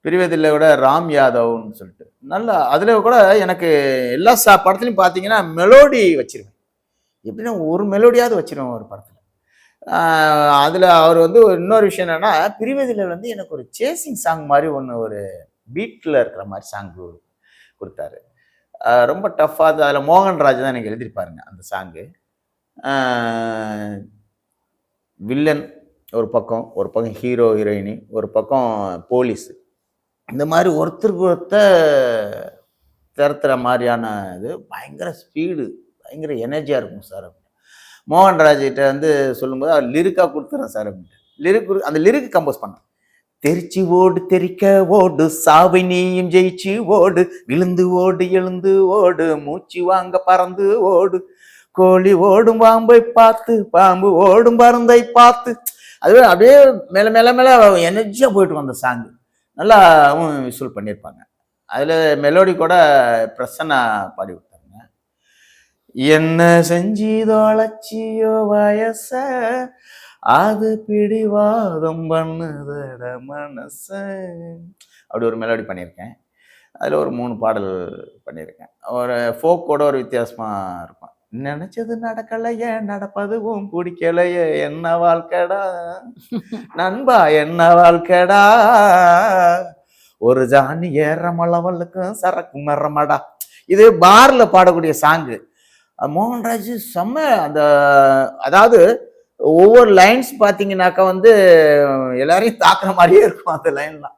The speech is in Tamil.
பிரிவதில்லை விட ராம் யாதவ்னு சொல்லிட்டு நல்லா அதுல கூட எனக்கு எல்லா படத்துலையும் பார்த்தீங்கன்னா மெலோடி வச்சிருவேன். எப்படின்னா ஒரு மெலோடியாவது வச்சிருவேன் ஒரு படத்துல. அதுல அவர் வந்து இன்னொரு விஷயம் என்னன்னா, பிரிவதில்லை வந்து எனக்கு ஒரு சேசிங் சாங் மாதிரி ஒன்று ஒரு பீட்ல இருக்கிற மாதிரி சாங் கொடுத்தாரு. ரொம்ப டஃப்பா அதில் மோகன்ராஜ் தான் எனக்கு எழுதியிருப்பாருங்க அந்த சாங்கு. வில்லன் ஒரு பக்கம் ஹீரோ ஹீரோயினி, ஒரு பக்கம் போலீஸ். இந்த மாதிரி ஒருத்தருக்கு ஒருத்தர் திறத்துற மாதிரியான இது பயங்கர ஸ்பீடு, பயங்கர எனர்ஜியா இருக்கும் சார். மோகன்ராஜ் கிட்ட வந்து சொல்லும்போது அவர் லிரிக்கா கொடுத்துறேன் சார் அப்படின்ட்டு. அந்த லிரிக் கம்போஸ் பண்ணேன். தெரிச்சு ஓடு தெரிக்க ஓடு சாவை நீயும் ஜெயிச்சு ஓடு விழுந்து ஓடு எழுந்து ஓடு மூச்சு வாங்க பறந்து ஓடு கோழி ஓடும் பாம்பை பார்த்து பாம்பு ஓடும் பருந்தை பார்த்து அதுவே அப்படியே மேல மேல மேல எனர்ஜியா போயிட்டு வந்த சாங் நல்லா விசுவல் பண்ணியிருப்பாங்க. அதுல மெலோடி கூட பிரசன்னா பாடி விட்டாங்க. என்ன செஞ்சு தொலைச்சியோ வயச அது பிடிவாதம் பண்ணுதட மனச அப்படி ஒரு மெலோடி பண்ணியிருக்கேன். அதில் ஒரு 3 பாடல் பண்ணியிருக்கேன். ஒரு ஃபோக்கோட ஒரு வித்தியாசமா இருக்கும். நினைச்சது நடக்கலையே நடப்பதுவும் பிடிக்கலையே என்ன வாழ்க்கடா நண்பா என்ன வாழ்க்கடா ஒரு ஜானி ஏற மலவலுக்கும் சரக்கு மரமடா. இது பார்ல பாடக்கூடிய சாங்கு. மோகன்ராஜ் செம்ம அந்த அதாவது ஒவ்வொரு லைன்ஸ் பார்த்தீங்கன்னாக்கா வந்து எல்லாரையும் தாக்குற மாதிரியே இருக்கும் அந்த லைன்லாம்.